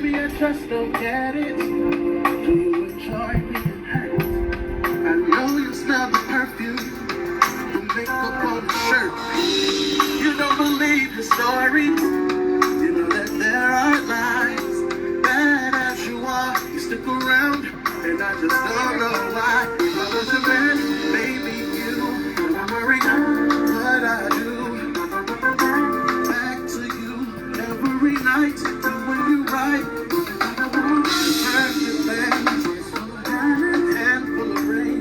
Maybe I just don't get it. Do you enjoy being hurt? I know you smell the perfume, the makeup on the shirt. You don't believe the stories. You know that there are lies. Bad as you are, you stick around, and I just don't know why. If I was your man, maybe you don't worry what I do. Back to you every night, doing you right. Perfect plans, a handful of rain.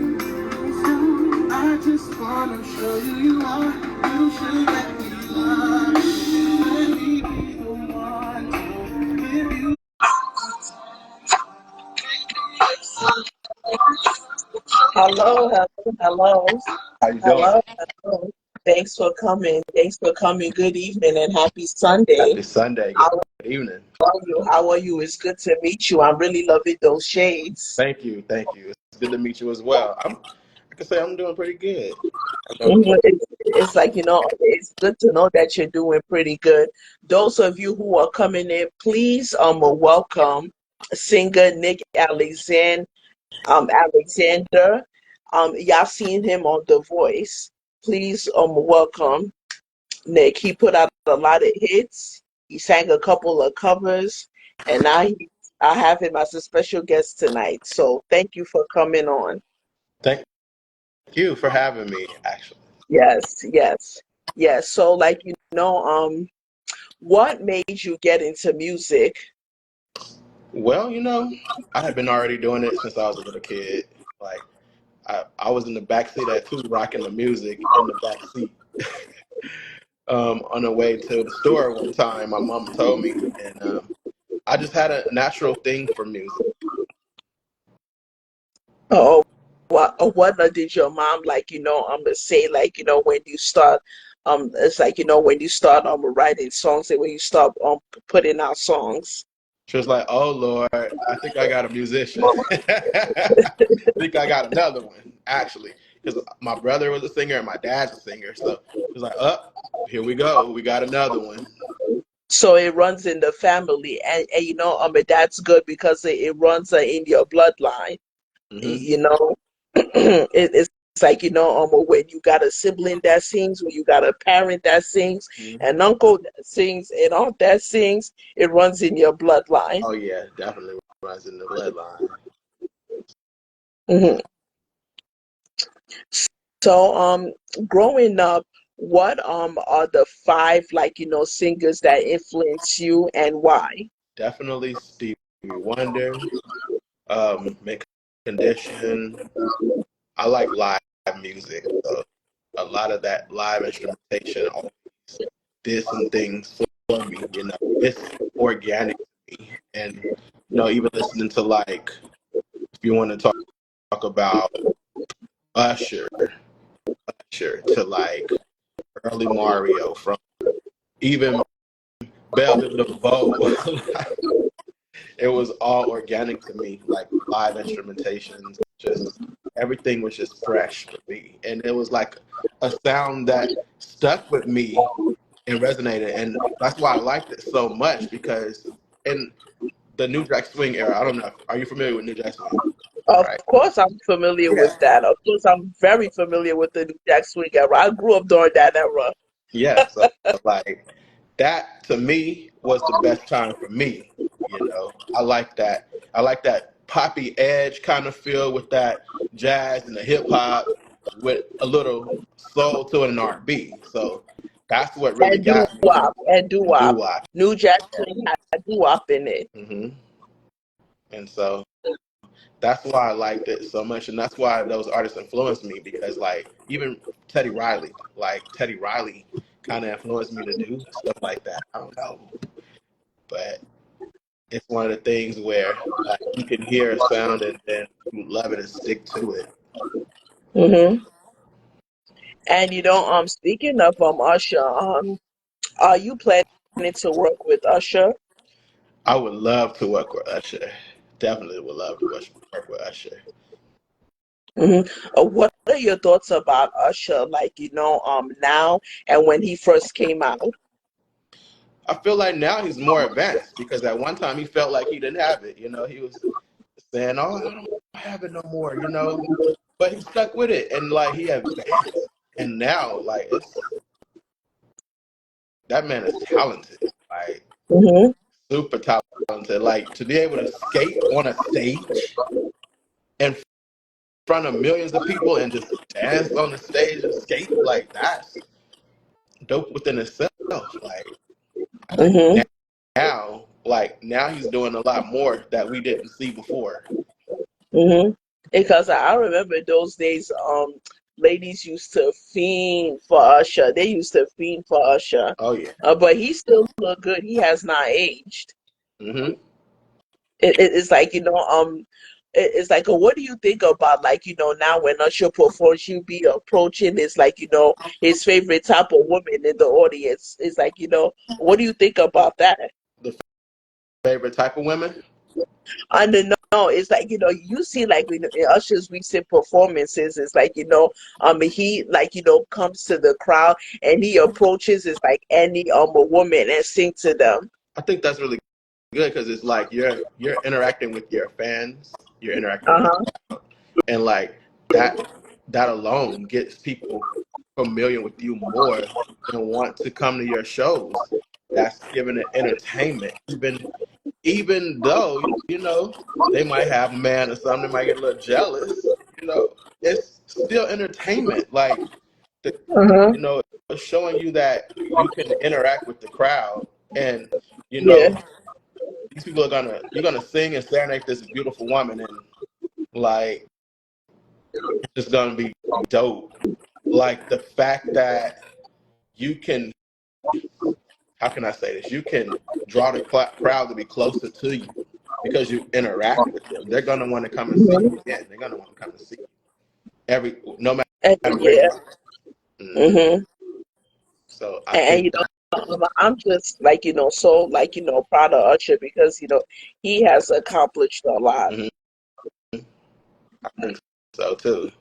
I just wanna show you you are. You should let me love you. Let me be the one to give you. Hello, hello, hello, How you doing? hello, hello. Thanks for coming. Thanks for coming. Good evening and happy Sunday. Happy Sunday. How Good evening. are you? How are you? It's good to meet you. I'm really loving those shades. Thank you. Thank you. It's good to meet you as well. I can say I'm doing pretty good. It's like, it's good to know that you're doing pretty good. Those of you who are coming in, please welcome Singer Nyk Alexander. Y'all seen him on The Voice. Please welcome Nick. He put out a lot of hits. He sang a couple of covers, and I have him as a special guest tonight. So thank you for coming on. Thank you for having me, actually. Yes, yes, yes. So what made you get into music? Well, I had been already doing it since I was a little kid. Like I was in the backseat at two, rocking the music in the backseat. On the way to the store one time, my mom told me, and I just had a natural thing for music. Oh, what did your mom say when you start it's like when you start writing songs and when you start putting out songs. She was like, "Oh Lord, I think I got a musician. I think I got another one, actually." Because my brother was a singer and my dad's a singer, so it was like, "Up, here we go. We got another one." So it runs in the family, and that's good because it runs in your bloodline. Hmm. You know, it's like when you got a sibling that sings, when you got a parent that sings, Hmm. an uncle that sings, and aunt that sings, it runs in your bloodline. Oh yeah, definitely runs in the bloodline. Hmm. So, growing up, what are the five singers that influence you and why? Definitely Stevie Wonder, Make Condition. I like live music, so a lot of that live instrumentation always did some things for me. It's organic to me, and even listening to like, if you want to talk about Usher, to like early Mario, from even Velvet DeVoe. It was all organic to me, like live instrumentations, just everything was just fresh for me. And it was like a sound that stuck with me and resonated. And that's why I liked it so much, because in the New Jack Swing era, I don't know, are you familiar with New Jack Swing? Of Right. course, I'm familiar Yeah. with that. Of course, I'm very familiar with the New Jack Swing era. I grew up during that era. Yeah. So like that to me was the best time for me. I like that. I like that poppy edge kind of feel with that jazz and the hip hop with a little soul to it and R&B. So that's what really And got me and doo in doo wop. wop. New Jack Swing had doo wop in it. Hmm. And so that's why I liked it so much, and that's why those artists influenced me, because like even Teddy Riley kind of influenced me to do stuff like that. I don't know, but it's one of the things where like you can hear a sound and then you love it and stick to it. Hmm. And speaking of Usher, are you planning to work with Usher? I would love to work with Usher. Definitely would love to work with Usher. Hmm. What are your thoughts about Usher, now and when he first came out? I feel like now he's more advanced because at one time he felt like he didn't have it. You know, he was saying, "Oh, I don't have it no more," you know, but he stuck with it and like he advanced. And now, like that man is talented, like Mm-hmm. super talented. Like to be able to skate on a stage in front of millions of people and just dance on the stage and skate, like that's dope within itself. Like I think Mm-hmm. now he's doing a lot more that we didn't see before. Mm-hmm. Because I remember those days, ladies used to fiend for Usher. They used to fiend for Usher. Oh yeah. But he still look good. He has not aged. Hmm. It's like, it's like, what do you think about, like, now when Usher performs, you be approaching this, like, his favorite type of woman in the audience. It's like, what do you think about that? The favorite type of women? I don't know. It's like, you see, like, in Usher's recent performances, it's like, he, like, comes to the crowd and he approaches, it's like any a woman and sing to them. I think that's really good because it's like you're interacting with your fans, you're interacting with the Uh-huh. crowd, and like that alone gets people familiar with you more and want to come to your shows. That's giving it entertainment, even though they might have a man or something, they might get a little jealous. It's still entertainment. Like the, Uh-huh. it's showing you that you can interact with the crowd, and you Yeah. know these people you're gonna sing and serenade this beautiful woman, and like it's just gonna be dope. Like the fact that you can, how can I say this? You can draw the crowd to be closer to you because you interact with them. They're gonna want to come and see you Hmm. again. They're gonna want to come and see you no And matter where yeah. you are. Hmm. Hmm. So I And, think that. I'm just like, so like, proud of Usher because, he has accomplished a lot. Mhm, I think so too.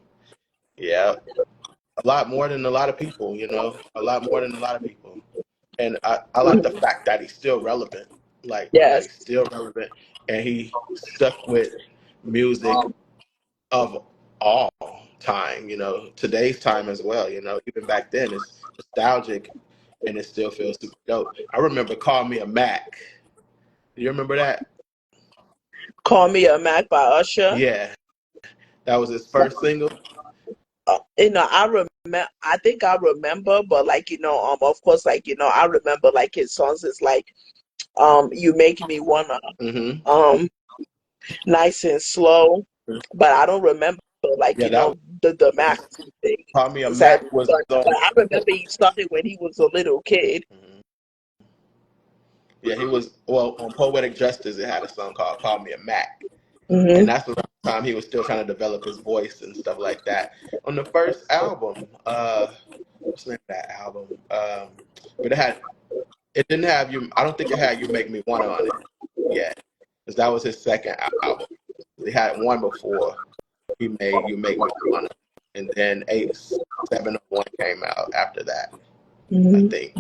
Yeah, a lot more than a lot of people. A lot more than a lot of people. And I like the fact that he's still relevant, like that Yes. he's still relevant, and he stuck with music of all time, today's time as well. Even back then, it's nostalgic, and it still feels super dope. I remember "Call Me a Mac." Do you remember that? Call Me a Mac by Usher. Yeah, that was his first single. I think I remember, but like, of course, like, I remember like his songs is like, You Make Me Wanna, Hmm. um, Nice and Slow, but I don't remember like, Yeah, that the Mac thing. "Call Me a Is that, Mac" was but on. I remember he started when he was a little kid. Mhm. Yeah, he was, well, on Poetic Justice. It had a song called "Call Me a Mac." And Hmm. that's the time he was still trying to develop his voice and stuff like that. On the first album, what's the name of that album? But it didn't have you. I don't think it had "You Make Me Wanna" on it yet, because that was his second album. They had one before he made "You Make Me Wanna," and then 8701 came out after that, I Hmm. think.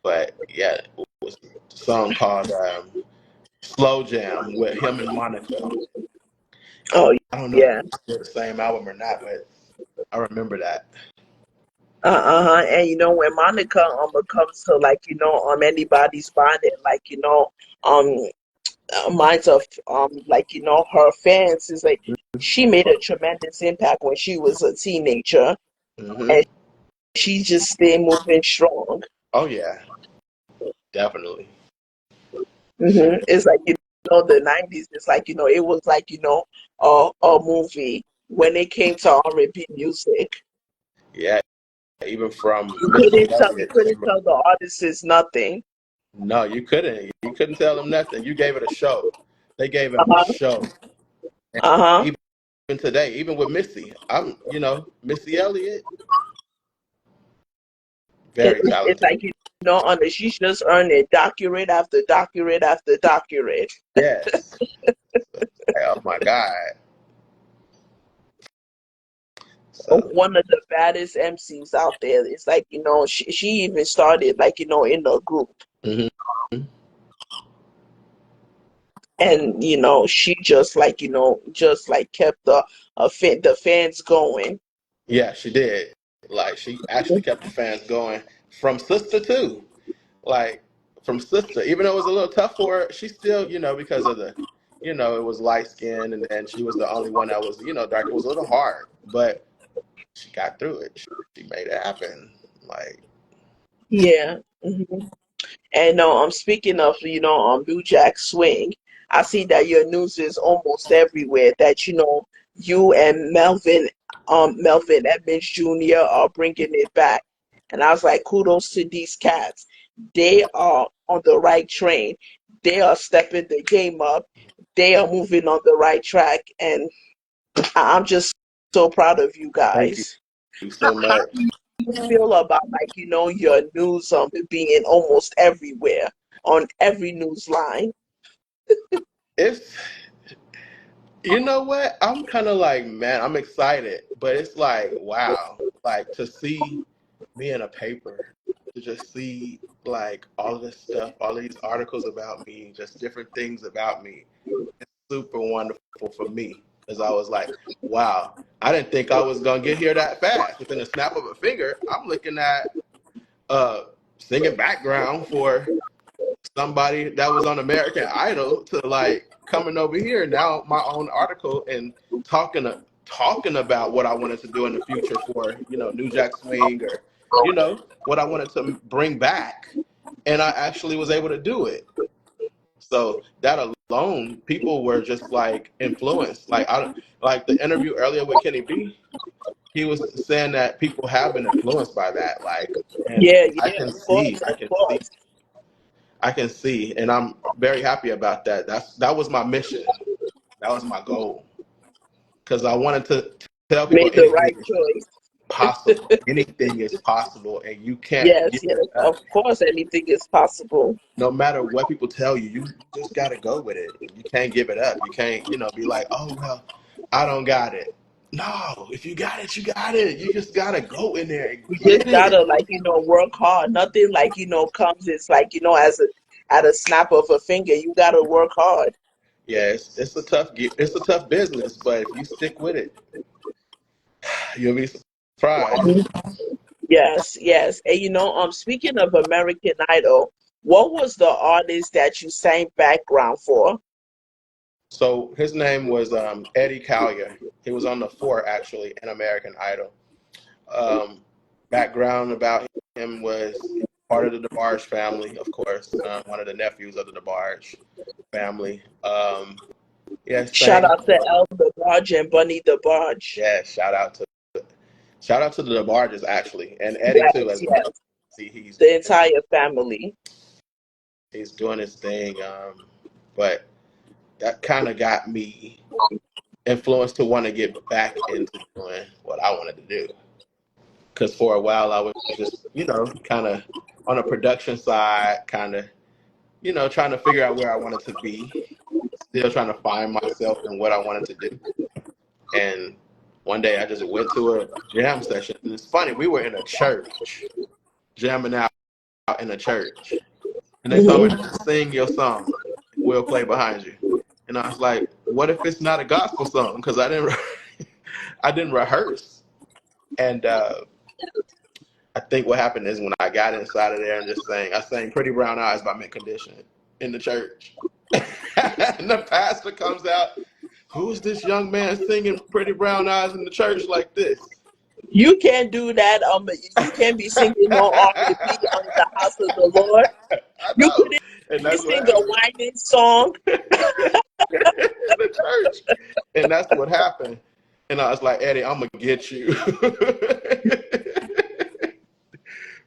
But yeah, it was a song called "Slow Jam" with him and Monica on it. Oh I don't know if yeah. it's still the same album or not, but I remember that. Uh-huh. And when Monica comes to like, anybody's body, like, um minds of like, her fans is like she made a tremendous impact when she was a teenager Hmm. and she just stayed moving strong. Oh yeah, definitely. It's like, the 90s, it's like, it was like, a movie when it came to R&B music. Yeah, even from You Missy couldn't tell you Elliott. couldn't tell the artists nothing. No, you couldn't. You couldn't tell them nothing. You gave it a show. They gave him a Uh-huh. show. And Uh-huh. even today, even with Missy, Missy Elliott, very It's talented. like, she's just earned it, doctorate after doctorate after doctorate. Yes. Oh my God. So One of the baddest MCs out there. It's like, she even started like, in a group. Hmm. And she just like just like kept the fans going. Yeah, she did. Like she actually kept the fans going from sister too. Like from sister, even though it was a little tough for her, she still, because of the, it was light skin, and then she was the only one that was, dark. It was a little hard, but she got through it. She made it happen. Like, Yeah. And speaking of New Jack Swing, I see that your news is almost everywhere. That you and Melvin Edmonds Jr. are bringing it back, and I was like, kudos to these cats. They are on the right train. They are stepping the game up. They are moving on the right track, and I'm just so proud of you thank guys. you How so much. do you feel about like your news being almost everywhere on every news line? It's, you know what? I'm kind of like, man, I'm excited, but it's like, wow, like to see me in a paper, to just see like all of this stuff, all of these articles about me, just different things about me. Super wonderful for me because I was like, wow, I didn't think I was gonna get here that fast. Within a snap of a finger, I'm looking at singing background for somebody that was on American Idol to like coming over here now my own article and talking about what I wanted to do in the future for New Jack Swing or what I wanted to bring back, and I actually was able to do it. So that alone, people were just like influenced. Like I like the interview earlier with Kenny B. He was saying that people have been influenced by that. Like, and Yeah, I yeah, can of course, see, I of can see, course. I can see, and I'm very happy about that. That was my mission. That was my goal because I wanted to tell people Made the anything right is choice. possible. Anything is possible, and you can't Yes, give yes, it up. of course, anything is possible. No matter what people tell you, you just got to go with it. You can't give it up. You can't, be like, oh, well, I don't got it. No, if you got it, you got it. You just got to go in there and You get just it. gotta like work hard. Nothing like comes. It's like as a at a snap of a finger. You gotta work hard. Yeah, it's a tough business, but if you stick with it, you'll be surprised. Yes, yes. And speaking of American Idol, what was the artist that you sang background for? So his name was Eddie Collier. He was on the four actually in American Idol. Um, Background about him was part of the DeBarge family, of course, one of the nephews of the DeBarge family. Yeah, Shout sang out to for, El the Barge and Bunny the Barge. yeah, shout out to the DeBarges actually, and Eddie too Yes, as well. yes. See, he's The entire family. he's doing his thing, but that kind of got me influenced to want to get back into doing what I wanted to do. Because for a while I was just, kind of on a production side, kind of, trying to figure out where I wanted to be, still trying to find myself and what I wanted to do. And one day I just went to a jam session. And it's funny, we were in a church, jamming out in a church. And they told me Hmm. to just sing your song. We'll play behind you. And I was like, what if it's not a gospel song? Because I didn't, I didn't rehearse. And I think what happened is when I got inside of there and just sang, I sang "Pretty Brown Eyes" by Mint Condition in the church. And the pastor comes out. Who's this young man singing "Pretty Brown Eyes" in the church like this? You can't do that. You can't be singing no R&B on the house of the Lord. I You know, couldn't and that's what sing a happened whining song. in the church, and that's what happened. And I was like, Eddie, I'm gonna get you.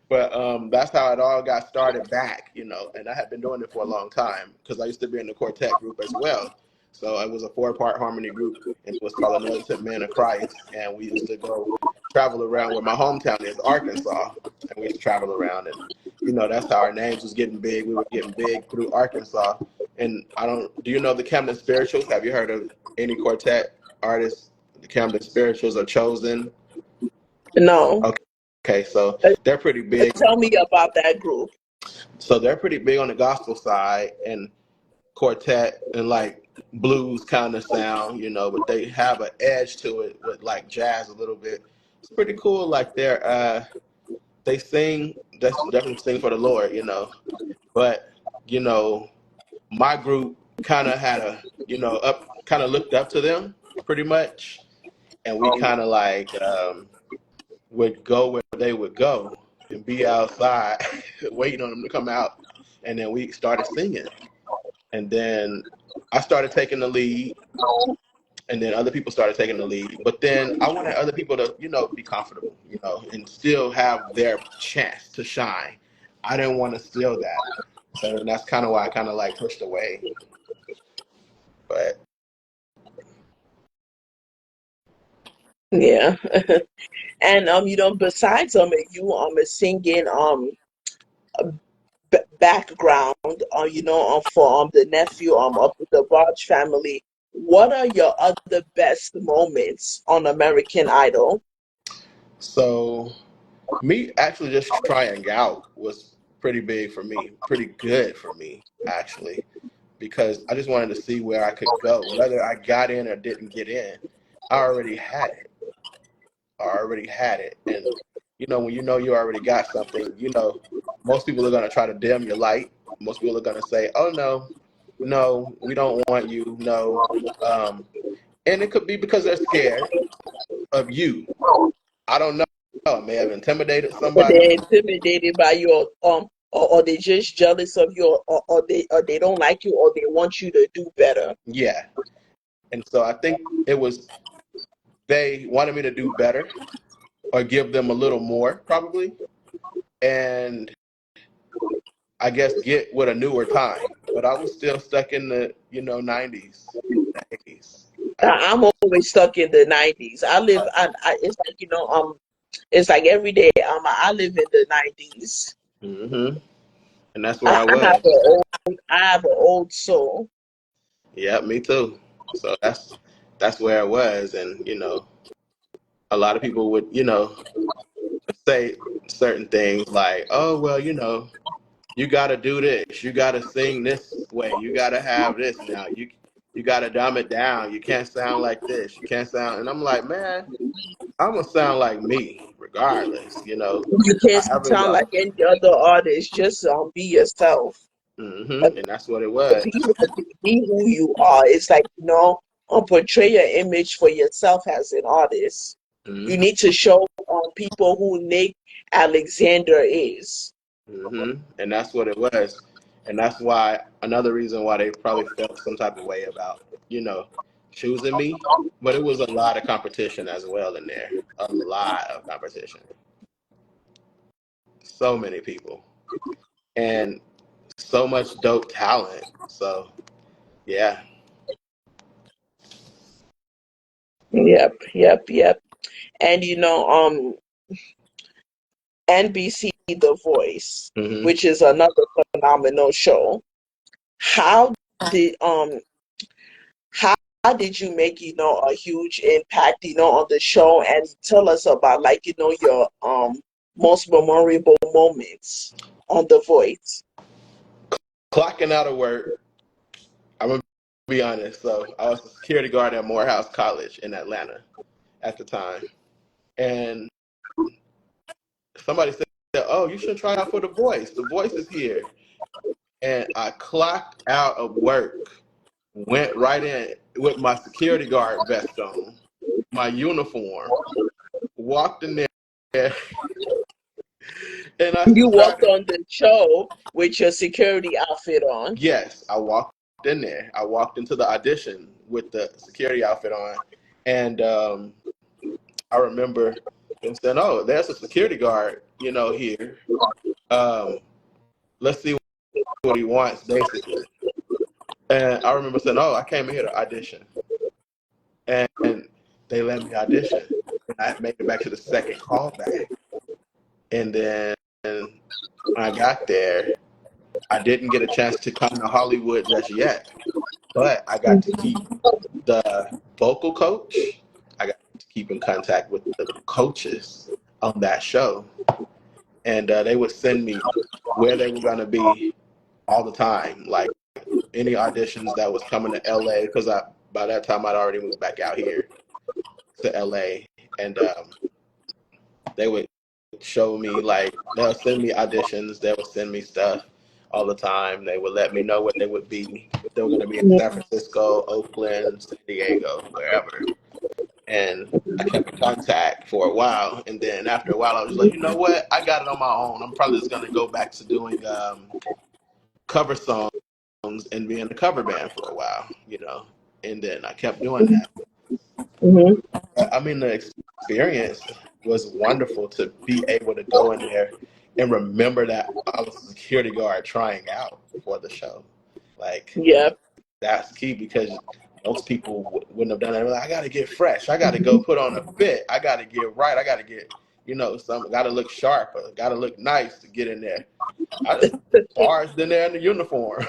But that's how it all got started back, and I had been doing it for a long time because I used to be in the quartet group as well. So it was a four-part harmony group, and it was called Anointed Men of Christ. And we used to go travel around where my hometown is, Arkansas, and we used to travel around, and that's how our names was getting big. We were getting big through Arkansas. And do you know the Camden Spirituals? Have you heard of any quartet artists? The Camden Spirituals are chosen. No. Okay, so Uh, they're pretty big. Tell me about that group. So they're pretty big on the gospel side and quartet and like blues kind of sound, but they have an edge to it with like jazz a little bit. It's pretty cool. Like they sing, that's definitely sing for the Lord. But you know, my group kind of had up kind of looked up to them pretty much, and we kind of like would go where they would go and be outside waiting on them to come out, and then we started singing, and then I started taking the lead, and then other people started taking the lead. But then I wanted other people to, be comfortable, and still have their chance to shine. I didn't want to steal that. So that's kind of why I kind of like pushed away. But Yeah. And besides a singing background, for the nephew of the Barge family, what are your other best moments on American Idol? so me actually just trying out was pretty big for me, pretty good for me actually, because I just wanted to see where I could go. Whether I got in or didn't get in, I already had it. I already had it. And when you already got something, most people are gonna try to dim your light. Most people are gonna say, "Oh no, no, we don't want you." No, and it could be because they're scared of you. I don't know. It may have intimidated Or they're somebody. intimidated by your or they just jealous of you, or they don't like you, or they want you to do better. Yeah, and so I think it was they wanted me to do better or give them a little more probably, and I guess get with a newer time. But I was still stuck in the 90s, 80s. I'm always stuck in the 90s. It's like it's like every day. I live in the 90s. Hmm. And that's where I, I I have was. an I have an old soul. Yeah, me too. So that's where I was, and a lot of people would say certain things like, "Oh well, you got to do this. You got to sing this way. You got to have this now. You got to dumb it down. You can't sound like this. You can't sound." And I'm like, man, I'm gonna sound like me regardless. You can't However sound like y'all. any other artist. Just be yourself. Uh, And that's what it was. be who you are. It's like portray your image for yourself as an artist. You Hmm. need to show people who Nyk Alexzander is. And that's what it was. And that's why another reason why they probably felt some type of way about, choosing me. But it was a lot of competition as well in there. A lot of competition. So many people. And so much dope talent. So yeah. Yep. And NBC The Voice, Hmm. which is another phenomenal show. How did how did you make a huge impact on the show, and tell us about like your most memorable moments on The Voice? Clocking out of work, I'm gonna be honest. So I was a security guard at Morehouse College in Atlanta at the time. And somebody said, "Oh, you should try out for The Voice. The Voice is here." And I clocked out of work, went right in with my security guard vest on, my uniform, walked in there, and I You walked started. on the show with your security outfit on. Yes, I walked in there. I walked into the audition with the security outfit on, and I remember them saying, "Oh, there's a security guard, here. Um, let's see what he wants, basically." And I remember saying, "Oh, I came in here to audition." And they let me audition. And I made it back to the second callback. And then when I got there, I didn't get a chance to come to Hollywood just yet, but I got to keep the vocal coach. I got to keep in contact with the coaches on that show. And they would send me where they were gonna be all the time. Like any auditions that was coming to LA, because I by that time I'd already moved back out here to LA, and they would show me, like, they'll send me auditions, they would send me stuff all the time. They would let me know what they would be, if they were going to be in San Francisco, Oakland, San Diego, wherever. And I kept in contact for a while, and then after a while I was like, you know what, I got it on my own. I'm probably just going to go back to doing cover songs and being a cover band for a while, and then I kept doing that. Mhm. I mean, the experience was wonderful to be able to go in there and remember that I was a security guard trying out for the show. Like, Yep. that's key, because most people wouldn't have done that. Like, I got to get fresh. I got to go put on a fit. I got to get right. I got to get, got to look sharp. Got to look nice to get in there. I just barged in there in the uniform.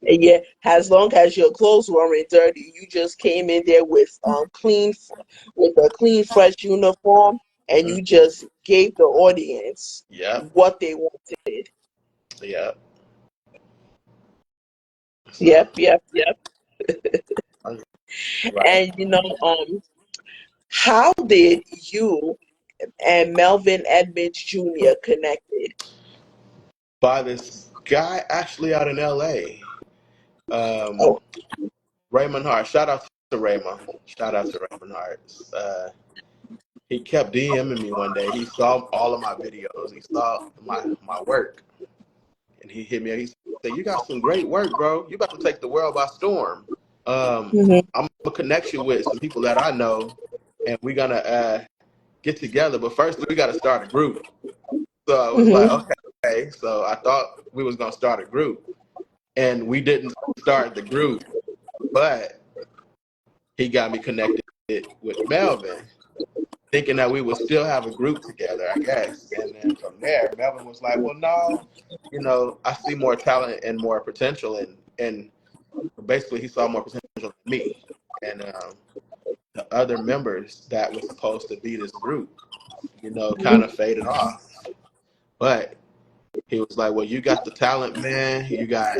And yeah, as long as your clothes weren't dirty, you just came in there with with a clean, fresh uniform, and you just gave the audience Yep. what they wanted. Yep. So, Yep, yep, yep. right. And how did you and Melvin Edmonds Jr. connected? By this guy actually out in LA. Oh, Raymond Hart. Shout out to Raymond. Shout out to Raymond Hart. He kept DMing me one day. He saw all of my videos. He saw my work, and he hit me up. He said, "You got some great work, bro. You about to take the world by storm. hmm I'm gonna connect you with some people that I know, and we're gonna get together. But first, we got to start a group." So I was like, hmm "Okay." So I thought we was gonna start a group, and we didn't start the group, but he got me connected with Melvin, thinking that we would still have a group together, I guess. And then from there, Melvin was like, "Well, no, I see more talent and more potential." And basically, he saw more potential in me. And the other members that was supposed to be this group, kind of faded off. But he was like, "Well, you got the talent, man. You got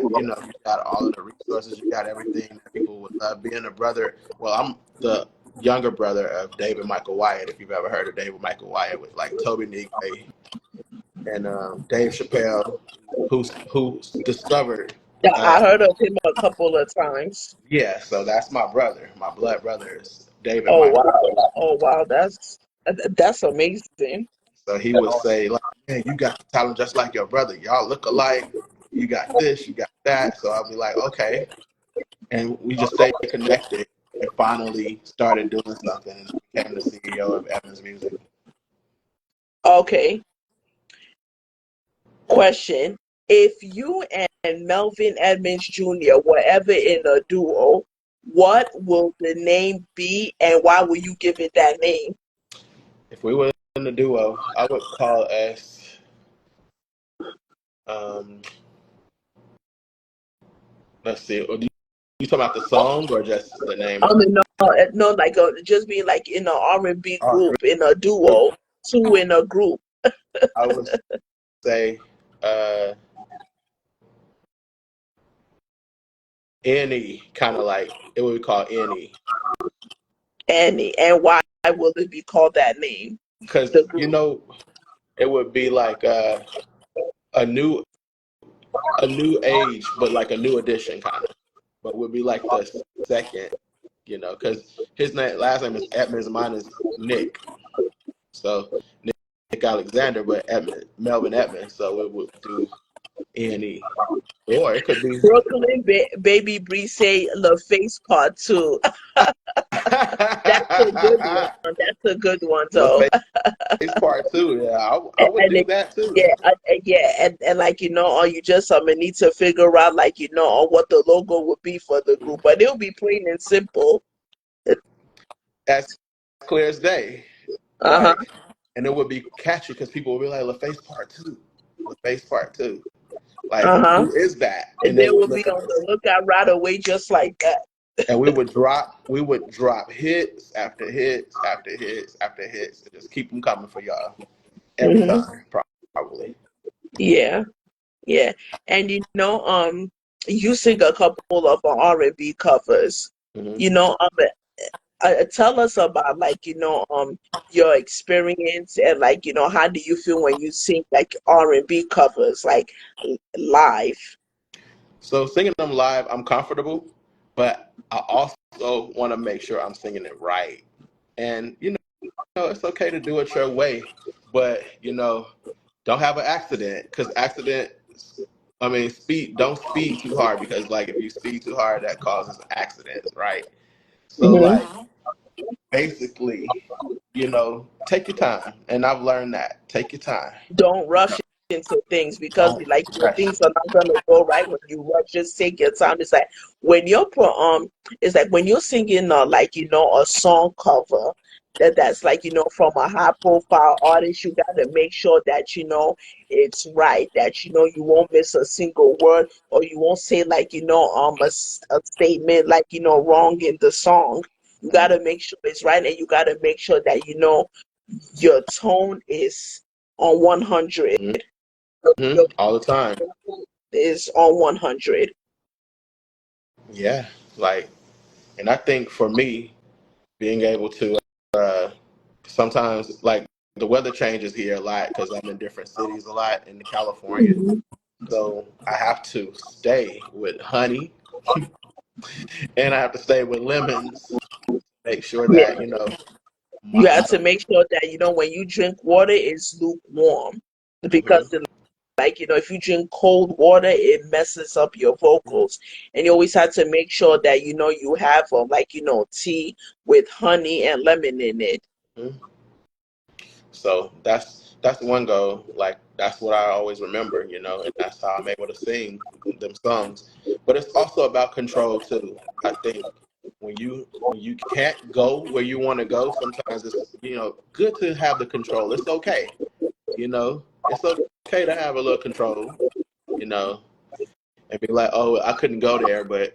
all of the resources. You got everything that people would love. Being a brother. Well, I'm the younger brother of David Michael Wyatt. If you've ever heard of David Michael Wyatt, with like Toby Nigay and Dave Chappelle, who discovered. Yeah, Uh, I heard of him a couple of times. yeah, so that's my brother. My blood brother is David Oh Michael. wow, oh wow, that's amazing. So he would say, like, "Man, you got the talent just like your brother. Y'all look alike. You got this, you got that." So I'll be like, "Okay." And we just stayed connected and finally started doing something, and I became the CEO of Evans Music. Okay, question: if you and Melvin Edmonds Jr. were ever in a duo, what will the name be, and why will you give it that name? If we were in a duo, I would call us, um, let's see, you talking about the song or just the name I of mean, no, no, like just being like in an R&B our group, in a group? duo, two in a group. I would say uh, Annie, kind of like it would be called Annie. And why will it be called that name? Because, The group. it would be like a new a new age, but like a new edition kind of. But would be like the second, because his last name is Edmonds, mine is Nick. So Nyk Alexzander, but Melvin Edmonds. So it would do Annie, or it could be Brooklyn Baby Bree say the face part too. That's a good one. That's a good one though. LaFace part two. Yeah, I would And do it, that too. yeah, yeah, and like you just need to figure out like what the logo would be for the group, but it'll be plain and simple. As clear as day. Uh huh. Like, and it would be catchy because people would be like, LaFace part two. LaFace part two. Like, Uh huh. who is that? And And they they would will be look up, on the lookout right away, just like that. and we would drop hits after hits after hits after hits, and just keep them coming for y'all every Hmm. time, probably. Yeah. Yeah, and you sing a couple of R&B covers. Hmm. You know, tell us about your experience and how do you feel when you sing like R&B covers like live? So singing them live, I'm comfortable, but I also want to make sure I'm singing it right. And it's okay to do it your way, but don't have an accident because accident. I mean, don't speed too hard because like if you speed too hard, that causes accidents, right? So like Hmm. basically, take your time, and I've learned that take your time. Don't rush into things because Don't rush. things are not gonna go right when you rush. Just take your time. When you're it's like when you're singing a song cover that's from a high profile artist, you gotta make sure that it's right, that you won't miss a single word, or you won't say a statement wrong in the song. You gotta make sure it's right, and you gotta make sure that your tone is on 100. Your All the time. is on 100. Yeah, like, and I think for me, being able to sometimes like the weather changes here a lot because I'm in different cities a lot in California. Mhm. So I have to stay with honey and I have to stay with lemons. Make sure Yeah, that you my have to make sure that when you drink water, it's lukewarm because mhm, if you drink cold water, it messes up your vocals. And you always have to make sure that you have tea with honey and lemon in it. mhm. So that's one goal. Like that's what I always remember, and that's how I'm able to sing them songs. But it's also about control too. I think when you can't go where you want to go, sometimes it's good to have the control. It's okay, it's okay to have a little control, you know, and be like, oh, I couldn't go there, but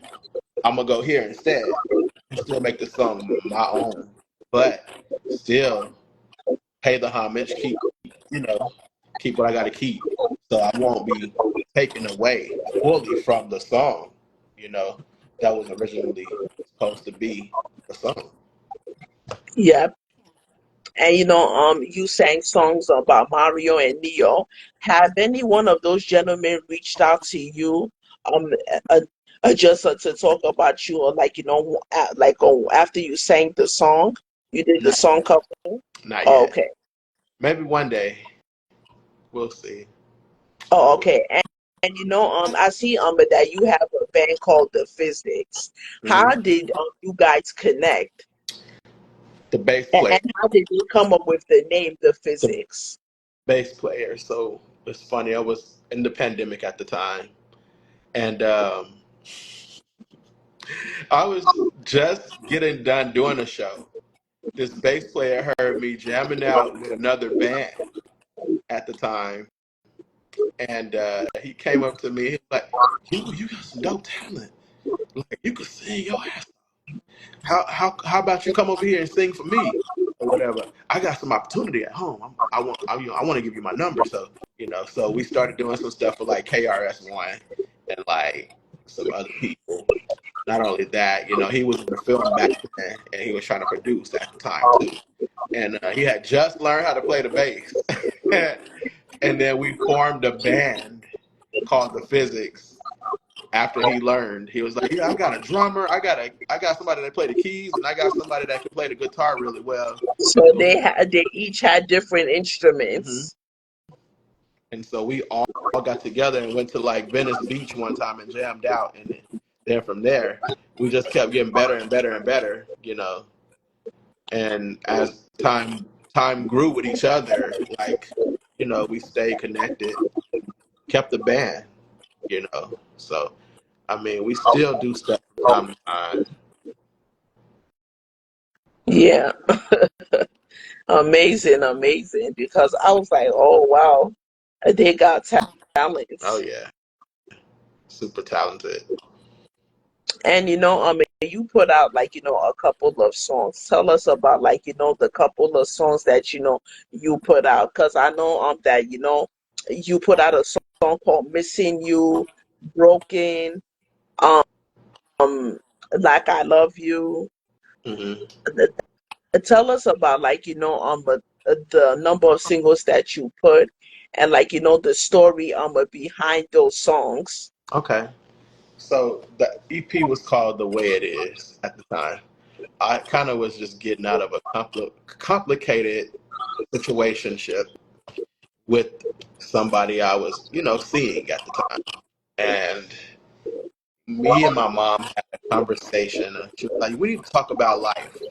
I'm gonna go here instead, and still make the song my own, but still pay the homage, you know, keep what I got to keep. So I won't be taken away fully from the song, you know, that was originally supposed to be the song. Yeah. And you sang songs about Mario and Neo. Have any one of those gentlemen reached out to you, um, uh, just to talk about you, or after you sang the song, you did the Not song yet. cover? Not Oh, yet. okay. Maybe one day. We'll see. Oh, okay. And I see that you have a band called The Physics. How Hmm. did you guys connect? The bass player. And how did you come up with the name The The Physics? bass player. So it's funny. I was in the pandemic at the time, and I was just getting done doing a show. This bass player heard me jamming out with another band at the time, and he came up to me. He was like, "You got some dope talent. Like you could sing your ass. How about you come over here and sing for me or whatever? I got some opportunity at home. I want to give you my number. So so we started doing some stuff for like KRS-One and like some other people. Not only that, he was in the film back then and he was trying to produce at the time too. And he had just learned how to play the bass. And then we formed a band called The Physics after he learned. He was like, "Yeah, I got a drummer. I got somebody that play the keys, and I got somebody that can play the guitar really well." So So, they each had different mhm. instruments. And so we all got together and went to like Venice Beach one time and jammed out, and then from there we just kept getting better and better and better. And as time grew with each other, like we stayed connected, kept the band, So I mean, we still do stuff from time to time. Yeah, amazing, amazing. Because I was like, oh wow, they got Oh talents. yeah, super talented. And you put out a couple of songs. Tell us about the couple of songs that you put out. Because I know that you put out a song called "Missing You," "Broken," um, "Like I Love You." Hmm. Tell us about the number of singles that you put, and the story behind those songs. Okay. So the EP was called "The Way It Is" at the time. I kind of was just getting out of a complicated situationship with somebody I was, seeing at the time. And me and my mom had a conversation. And she was like, "We need to talk about life.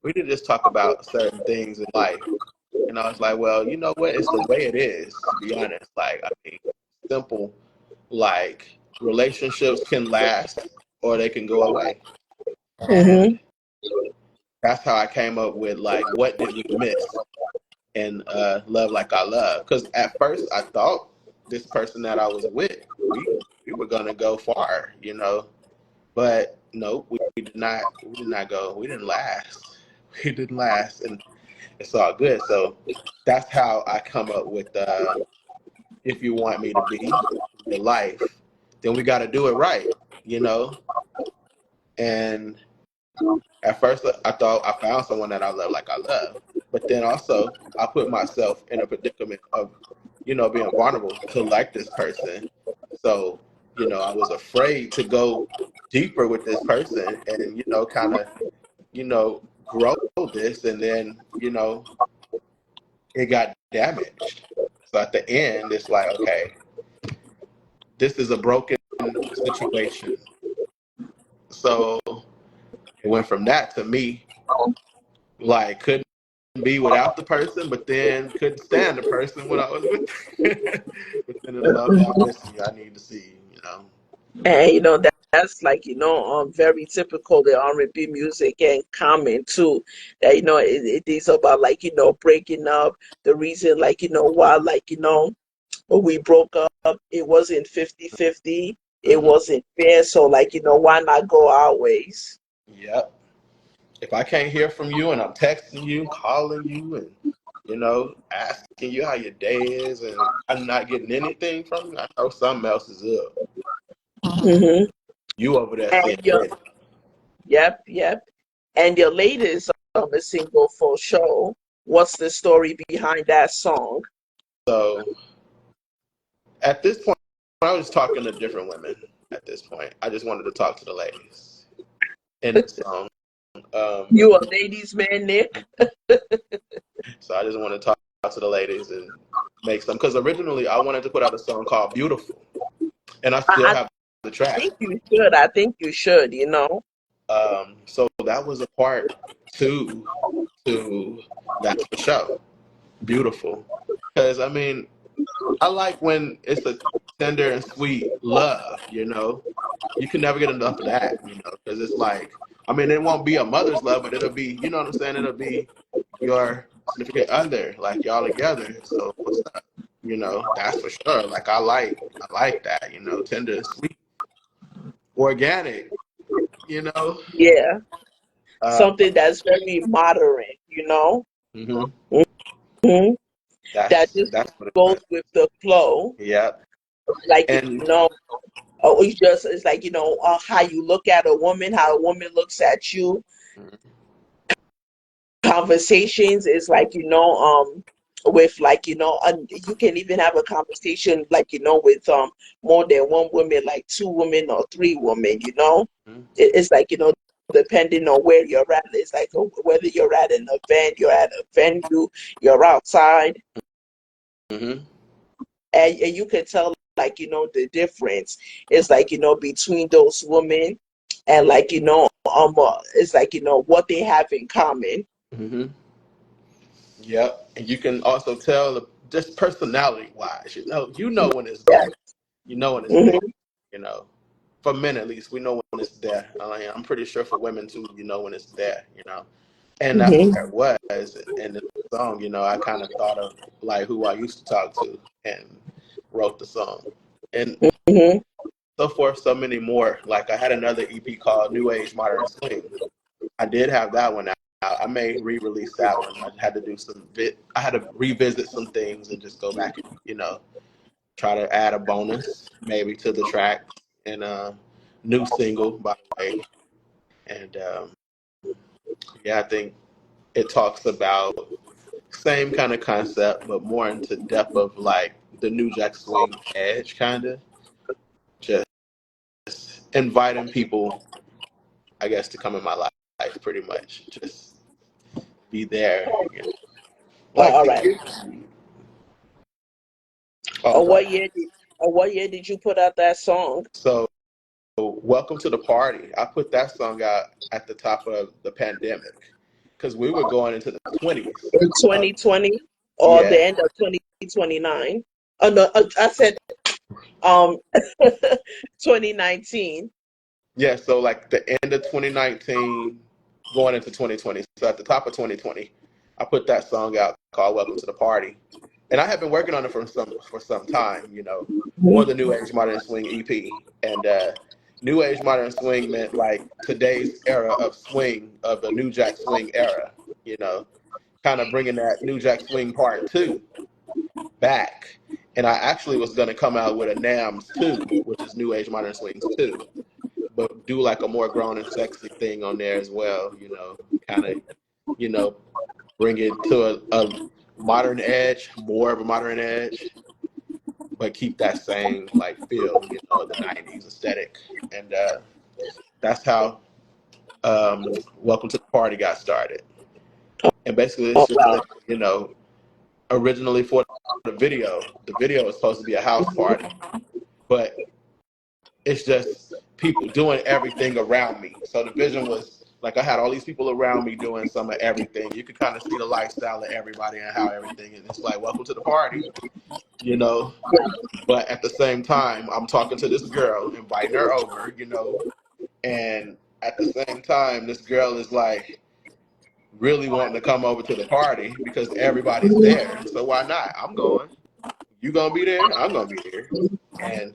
We need to just talk about certain things in life." And I was like, "Well, you know what? It's the way it is, to be honest. Like, I mean, simple, like, relationships can last or they can go away." And Mm-hmm. that's how I came up with, like, what did we miss in Love Like I Love? Because at first I thought this person that I was with, we were gonna go far, but no, we did not go, we didn't last. We didn't last, and it's all good. So that's how I come up with if you want me to be in your life, then we got to do it right, you know. And at first, I thought I found someone that I love like I love, but then also I put myself in a predicament of, being vulnerable to like this person. So, I was afraid to go deeper with this person and, kind of, grow this, and then, it got damaged. So at the end, it's like, okay, this is a broken situation. So it went from that to me, like, couldn't be without the person, but then couldn't stand the person when I was with but then it's love that I miss you, I need to see you. And that's very typical the R&B music and common too. That it is about breaking up. The reason why when we broke up, it wasn't 50-50. It Hmm. wasn't fair. So why not go our ways? Yep. If I can't hear from you and I'm texting you, calling you, and asking you how your day is, and I'm not getting anything from you, I know something else is up. Hmm. You over there And saying ready. yep. And your latest a single for show. What's the story behind that song? So at this point, I was talking to different women. At this point, I just wanted to talk to the ladies in the song. Um, You a ladies man, Nick? so I just want to talk to the ladies and make some, because originally I wanted to put out a song called "Beautiful," and I still I have the track. think you should. I think you should. So that was a part two to That's the Show, "Beautiful," because I mean I like when it's a tender and sweet love. You can never get enough of that. Because it's like, I mean, it won't be a mother's love, but it'll be, you know what I'm saying? It'll be your significant other, like y'all together. So what's up? That's for sure. Like I like that. Tender and sweet, organic. You know, Yeah. uh, Something that's very moderate. hmm Hmm. That just that's what it goes was. with the flow. Yeah, Like, and it's like, how you look at a woman, how a woman looks at you. Conversations is with you can even have a conversation with more than one woman, like two women or three women. It's like depending on where you're at. It's like whether you're at an event, you're at a venue, you're outside, mm-hmm. and you can tell the difference. It's between those women, and it's like what they have in common. Mm-hmm. Yep, and you can also tell just personality wise. You know when it's Yeah. there. You know when it's there. Hmm. You know, for men at least, we know when it's there. I'm pretty sure for women too, you know when it's there. And that's Hmm. where it was in the song. I kind of thought of like who I used to talk to and wrote the song, and Hmm. so forth, so many more. Like I had another EP called New Age Modern Swing. I did have that one out. I may re-release that one. I had to do I had to revisit some things and just go back and try to add a bonus maybe to the track, and a new single, by the way. And yeah, I think it talks about same kind of concept, but more into depth of like the New Jack Swing edge, kind of just inviting people, I guess, to come in my life, pretty much. Just be there, you know. Like All the right. energy. Oh, Or go what ahead. year did or what year did you put out that song? So, welcome to the party. I put that song out at the top of the pandemic because we were going into the 20s. In 2020 or the Yeah, end of 2029? Oh no, I said um 2019. yeah. So like the end of 2019, going into 2020. So at the top of 2020, I put that song out called "Welcome to the Party," and I have been working on it for some time. You know, for the New Age Modern Swing EP, and New Age Modern Swing meant like today's era of swing, of the New Jack Swing era. You know, kind of bringing that New Jack Swing Part Two back. And I actually was going to come out with a NAMS 2, which is New Age Modern Swings 2, but do like a more grown and sexy thing on there as well, you know, kind of, you know, bring it to a modern edge, more of a modern edge, but keep that same like feel, you know, the 90s aesthetic. And that's how Welcome to the Party got started. And basically, Oh it's just wow. that, you know, originally for the video was supposed to be a house party, but it's just people doing everything around me. So the vision was like I had all these people around me doing some of everything. You could kind of see the lifestyle of everybody and how everything is. It's like welcome to the party, you know. But at the same time, I'm talking to this girl, inviting her over, you know, and at the same time, this girl is like really wanting to come over to the party because everybody's there. So why not? I'm going. You gonna be there? I'm gonna be there. And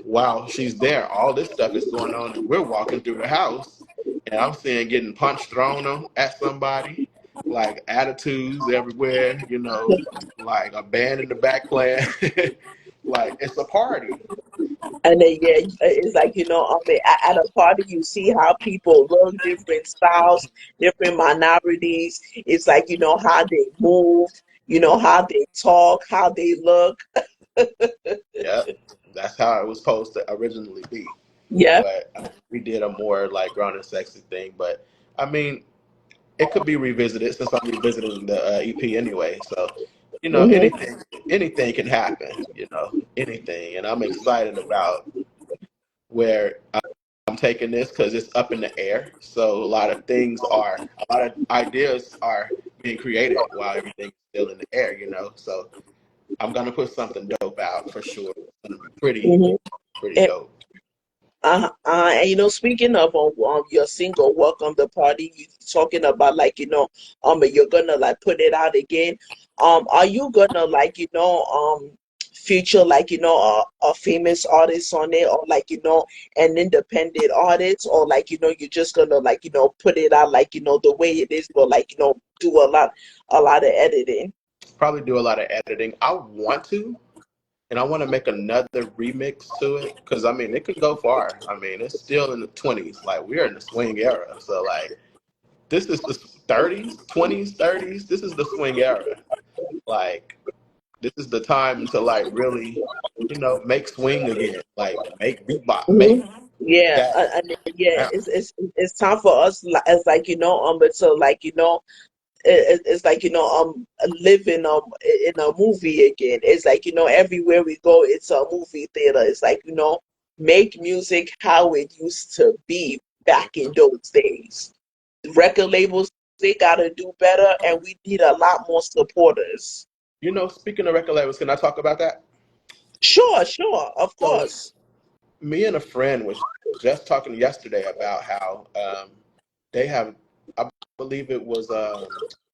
while she's there, all this stuff is going on, and we're walking through the house, and I'm seeing getting punched thrown at somebody, like attitudes everywhere, you know, like a band in the back playing, like it's a party. And then yeah, it's like at a party you see how people look, different styles, different minorities. It's like how they move, how they talk, how they look. Yep, that's how it was supposed to originally be. Yeah. But we did a more like grown and sexy thing. But I mean, it could be revisited since I'm revisiting the EP anyway. So, you know, Hmm. anything can happen. You know, anything, and I'm excited about where I'm taking this because it's up in the air. So a lot of ideas are being created while everything's still in the air. You know, so I'm gonna put something dope out for sure. It's gonna be Hmm. pretty dope. And speaking of your single "Welcome the Party," you talking about like you're gonna like put it out again. Are you gonna like feature like a famous artist on it, or like an independent artist, or like you're just gonna like put it out like the way it is, but like do a lot of editing. Probably do a lot of editing. I want to, and I want to make another remix to it because I mean it could go far. I mean it's still in the 20s, like we're in the swing era. So like this is the 30s, 20s, 30s. This is the swing era. Like this is the time to like really, you know, make swing again. Like make beatbox, make Yeah, that. and then, yeah, Now. it's time for us as like but so like it's like living in a movie again. It's like everywhere we go, it's a movie theater. It's like make music how it used to be back in those days. Record labels, they gotta do better, and we need a lot more supporters. You know, speaking of record labels, can I talk about that? Sure, sure, of So course. me and a friend was just talking yesterday about how they have, I believe it was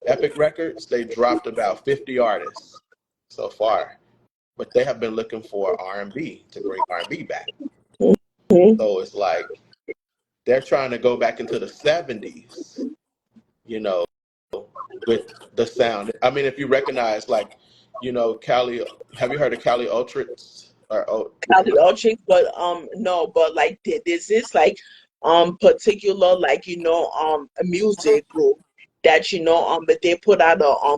Epic Records. They dropped about 50 artists so far, but they have been looking for R&B to bring R&B back. Mhm. So it's like they're trying to go back into the 70s, you know, with the sound. I mean, if you recognize, like, Cali. Have you heard of Cali Ultrix? Or Cali Ultrix, but no, but like there's this like particular like a music group that but they put out a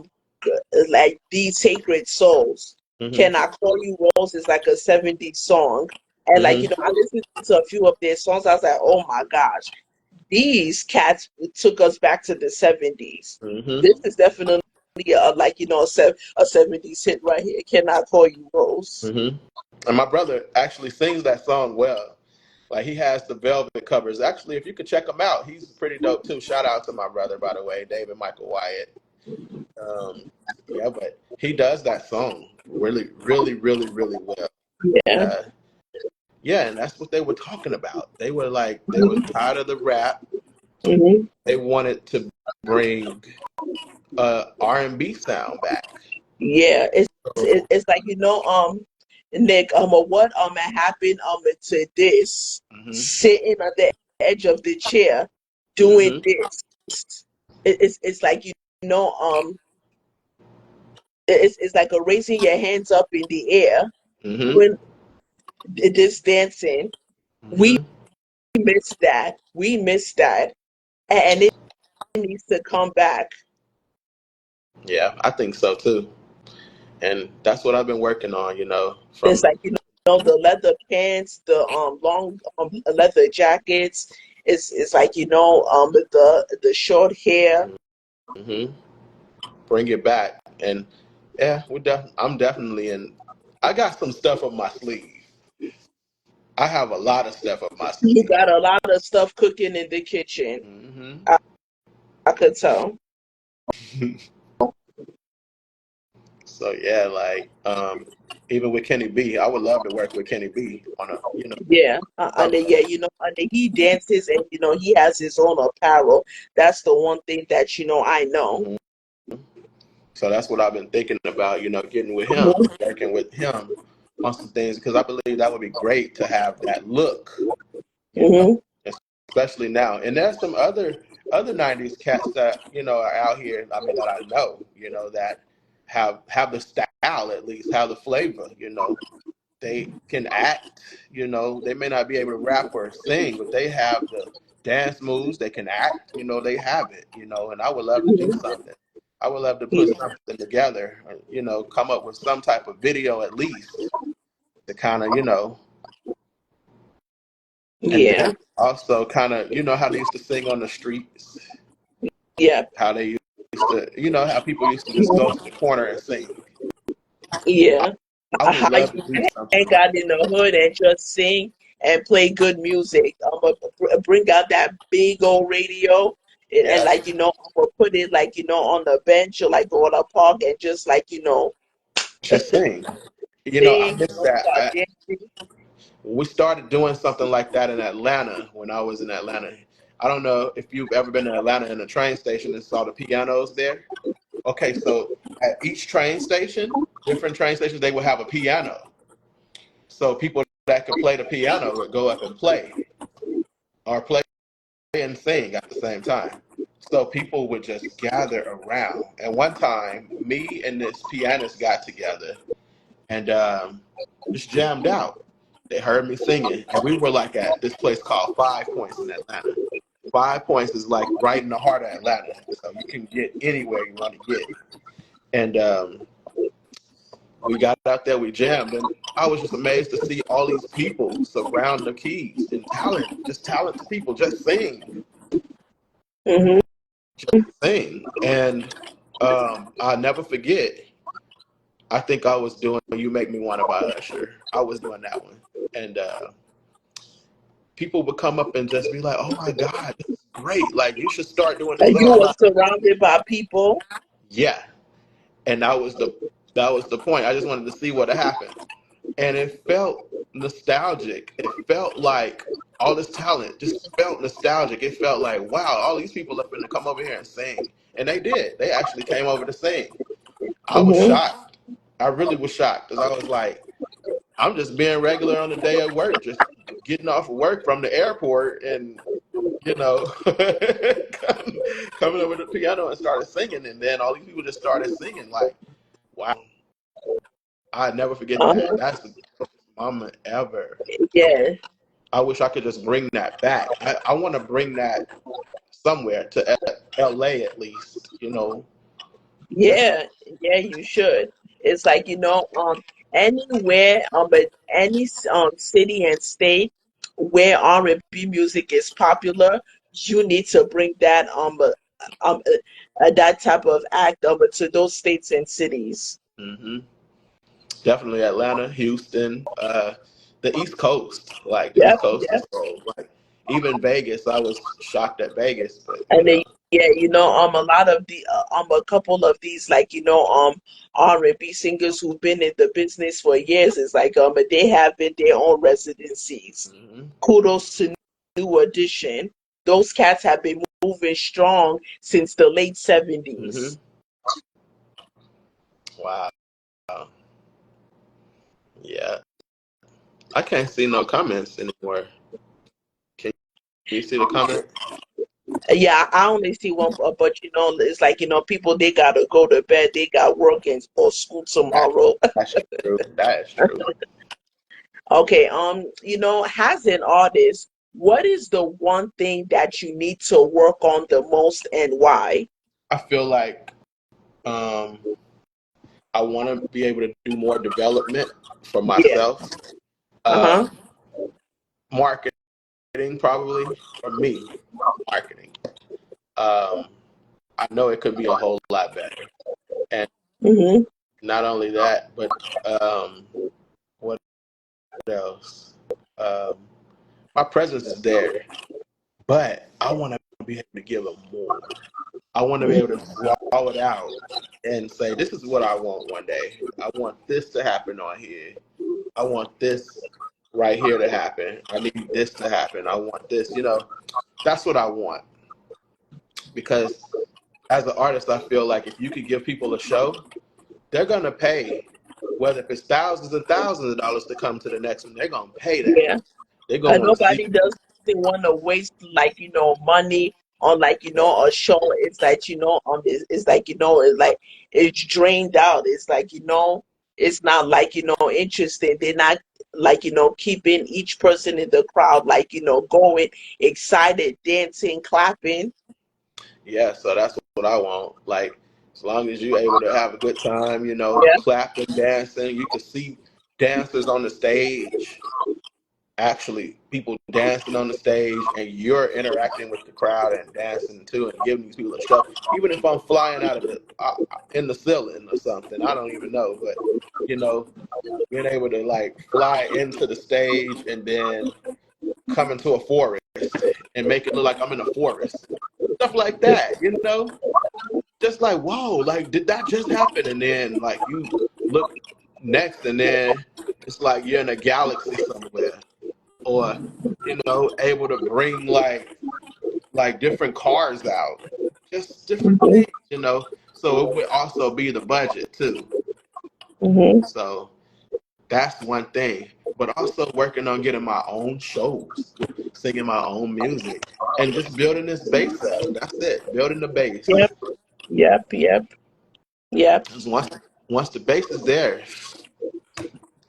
like These Sacred Souls. hmm Can I Call You Rose is like a 70s song. And like, hmm I listened to a few of their songs. I was like, oh my gosh, these cats took us back to the 70s. hmm This is definitely like, a 70s hit right here. Can I Call You Rose? hmm And my brother actually sings that song well. Like he has the velvet covers. Actually, if you could check him out, he's pretty dope too. Shout out to my brother, by the way, David Michael Wyatt. Um, yeah, but he does that song really, really, really, really well. Yeah. Uh, yeah, and that's what they were talking about. They were like, they were tired of the rap. hmm They wanted to bring R&B sound back. Yeah. So, It's like, Nick, what had happened to this hmm sitting on the edge of the chair doing hmm this. It's like know it's like a raising your hands up in the air hmm doing this dancing. We hmm miss that. We miss that, and it needs to come back. Yeah, I think so too. And that's what I've been working on, It's from like the leather pants, the long leather jackets. It's like with the short hair. hmm bring it back. And yeah, I'm definitely in. I got some stuff up my sleeve. I have a lot of stuff up my You sleeve. got a lot of stuff cooking in the kitchen. hmm I, I could tell. So yeah, like even with Kenny B, I would love to work with Kenny B on a Yeah, and then, something. yeah, and then he dances, and he has his own apparel. That's the one thing that I know. Mhm. So that's what I've been thinking about, getting with him, hmm working with him on some things because I believe that would be great to have that look, you know, hmm especially now. And there's some other '90s cats that are out here. I mean, that I know, that have the style, at least have the flavor. They can act. They may not be able to rap or sing, but they have the dance moves. They can act. They have it. And I would love to do something. I would love to put Yeah, something together. Come up with some type of video at least to kind of and then yeah, also kind of how they used to sing on the streets, yeah, how they used to how people used to just go mhm, to the corner and sing. I, yeah. I would How love to do you something hang like out in the hood and just sing and play good music. I'm gonna bring out that big old radio, and yeah, like I'm gonna put it like on the bench or like go in a park and just like just sing. I sing, miss that. start dancing. We started doing something like that in Atlanta when I was in Atlanta. I don't know if you've ever been to Atlanta in a train station and saw the pianos there. Okay, so at each train station, different train stations, they would have a piano. So people that could play the piano would go up and play or play and sing at the same time. So people would just gather around. And one time, me and this pianist got together and just jammed out. They heard me singing, and we were like at this place called 5 Points in Atlanta. 5 Points is like right in the heart of Atlanta, so you can get anywhere you want to get. And we got out there, we jammed, and I was just amazed to see all these people surround the keys and just talented people, just hmm sing. And I'll never forget. I think I was doing "You Make Me Want to" by Usher. I was doing that one, and people would come up and just be like, "Oh my God, this is great! Like you should start doing this And you all the were time." surrounded by people. Yeah, and that was the point. I just wanted to see what happened, and it felt nostalgic. It felt like all this talent just felt nostalgic. It felt like, wow, all these people are going to come over here and sing, and they did. They actually came over to sing. I was hmm shocked. I really was shocked because I was like, I'm just being regular on the day of work, just getting off of work from the airport and coming over to the piano and started singing, and then all these people just started singing like, wow. I never forget that. Uh-huh. That's the closest moment ever. Yeah. I wish I could just bring that back. I want to bring that somewhere to LA at least, just Yeah, yeah, you should. It's like, anywhere, but any city and state where R&B music is popular, you need to bring that type of act to those states and cities. hmm definitely Atlanta, Houston, the East Coast. Like the East Yep, Coast yep. is so like even Vegas. I was shocked at Vegas, but And then, yeah, a lot of a couple of these, like, R&B singers who've been in the business for years, it's like, they have been their own residencies. hmm Kudos to New Edition. Those cats have been moving strong since the late hmm 70s. wow, yeah. I can't see no comments anymore. Can you see the comment? Yeah, I only see one, but it's like, people, they gotta go to bed, they got work or school That, tomorrow. that's true. That is true. Okay, as an artist, what is the one thing that you need to work on the most and why? I feel like um, I want to be able to do more development for Yeah. myself. Uh-huh. Um, Marketing probably for me, marketing. Um, I know it could be a whole lot better, and Mm-hmm. not only that, but what else? Um, my presence is there, but I want to be able to give them more. I want to be able to draw it out and say, this is what I want one day. I want this to happen on here. I want this right here to happen. I need this to happen. I want this. That's what I want. Because as an artist, I feel like if you could give people a show, they're going to pay, whether if it's thousands and thousands of dollars to come to the next one, they're going to pay that. Yeah. They're going to want to see Nobody doesn't want to waste, like, money on, like, a show. It's like, it's like, it's like it's drained out. It's like, it's not like, interesting. They're not like, keeping each person in the crowd, like, going excited, dancing, clapping. Yeah, so that's what I want. Like, as long as you're able to have a good time, Yeah. clapping, dancing, you can see dancers on the stage, actually, people dancing on the stage, and you're interacting with the crowd and dancing too, and giving these people a show. Even if I'm flying out of the in the ceiling or something, I don't even know, but you know, being able to like fly into the stage and then come into a forest and make it look like I'm in a forest, stuff like that, just like, whoa, like, did that just happen? And then, like, you look next, and then it's like you're in a galaxy somewhere, or able to bring like different cars out, just different Hmm. things, So it would also be the budget too. Hmm. So that's one thing. But also working on getting my own shows, singing my own music, and just building this base up. That's it, building the Yep. base. Yep. Yep. Yep. 'Cause once the base is there,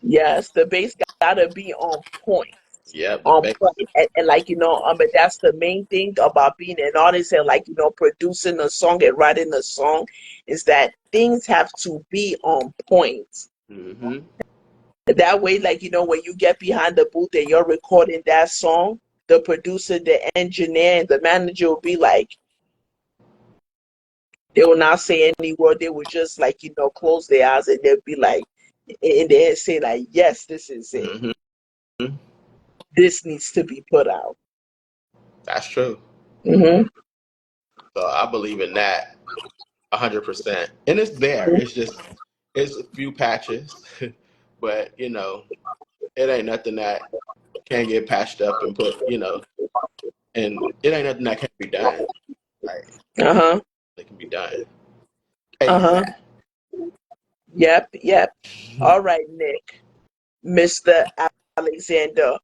Yes, the bass gotta be on point. yeah, the On base. point. And like, but that's the main thing about being an artist and, like, producing a song and writing a song, is that things have to be on point. hmm That way, like, when you get behind the booth and you're recording that song, the producer, the engineer, and the manager will be like, they will not say any word. They will just, like, close their eyes, and they'll be like, in their head, say like, yes, this is it. hmm This needs to be put out. That's true. Hmm. So I believe in that 100%. And it's there. It's a few patches, but it ain't nothing that can't get patched up and put, and it ain't nothing that can't be done. Like Uh-huh. it can be done Uh-huh. ASAP. Yep, yep. All right, Nick. Mr. Alexander,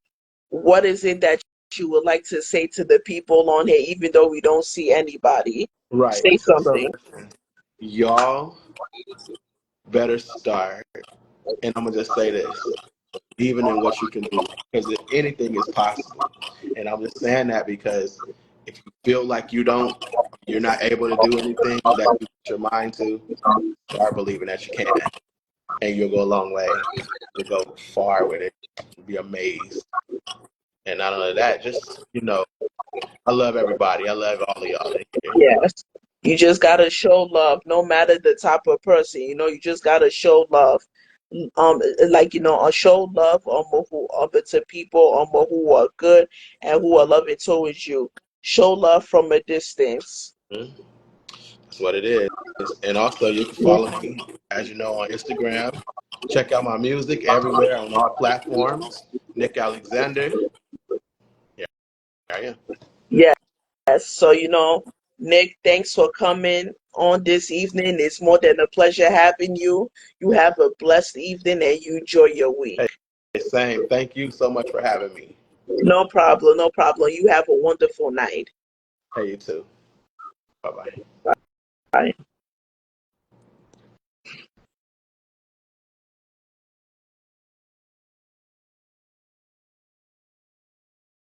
what is it that you would like to say to the people on here, even though we don't see anybody? Right. Say So something. listen, y'all better start. And I'm gonna just say this: even in what you can do, because anything is possible. And I'm just saying that because if you feel like you're not able to do anything that you put your mind to, start believing that you can, and you'll go a long way. You'll go far with it. You'll be amazed. And not only that, just I love everybody. I love all of y'all in here. Yes. You just gotta show love, no matter the type of person. You just gotta show love. Like show love to people who are good and who are loving towards you. Show love from a distance. Mhm. That's what it is. And also, you can follow me, as you know, on Instagram. Check out my music everywhere on all platforms. Nyk Alexzander. Yeah, I am. Yes. So, Nick, thanks for coming on this evening. It's more than a pleasure having you. You have a blessed evening and you enjoy your Hey, week. same. Thank you so much for having me. No problem, no problem. You have a wonderful night. Hey, you too. Bye bye. Bye.